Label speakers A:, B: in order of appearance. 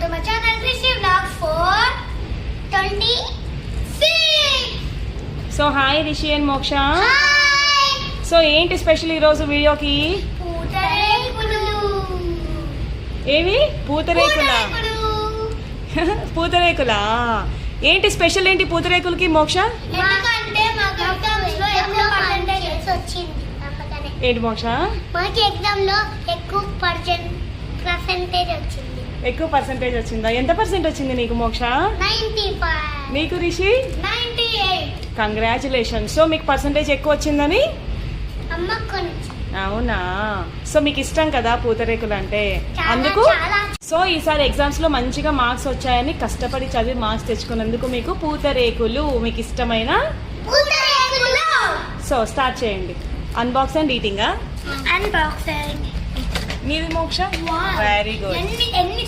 A: to my channel Rishi Vlogs for 26.
B: So hi Rishi and మోక్ష.
A: Hi.
B: So ఏంటి special ఈరోజు వీడియోకి?
A: పూతరేకులు.
B: ఏవి? పూతరేకులా? పూతరేకులా? ఏంటి స్పెషల్ ఏంటి పూతరేకులకి మోక్ష?
A: ఎందుకంటే మాకు ఎగ్జామ్స్ లో ఎక్కువ పర్సెంటేజ్ వచ్చింది.
B: ఏంటి మోక్ష?
A: మాకు ఎగ్జామ్ లో ఎక్కువ పర్సెంటేజ్ వచ్చింది.
B: ఎక్కువ పర్సెంటేజ్ వచ్చిందా? ఎంత పర్సెంట్ వచ్చింది నీకు మోక్ష?
A: 95.
B: నీకు రిషి?
A: 98.
B: కంగ్రాచులేషన్. సో మీకు పర్సెంటేజ్ ఎక్కువ వచ్చిందని?
A: అమ్మ కొంచెం.
B: అవునా? సో మీకు ఇష్టం కదా పూతరేకులు అంటే,
A: చాలా,
B: అందుకు
A: చాలా.
B: సో ఈసారి ఎగ్జామ్స్ లో మంచిగా మార్క్స్ వచ్చాయని కష్టపడి చదివి మార్క్స్ తెచ్చుకున్నందుకు మీకు పూతరేకులు మీకు ఇష్టమైన.
A: పూతరేకులు.
B: సో స్టార్ట్ చేయండి. Unbox and eating.
A: అన్బాక్సింగ్.
B: నీది మోక్ష?
A: Wow.
B: Very good.
A: ఎన్ని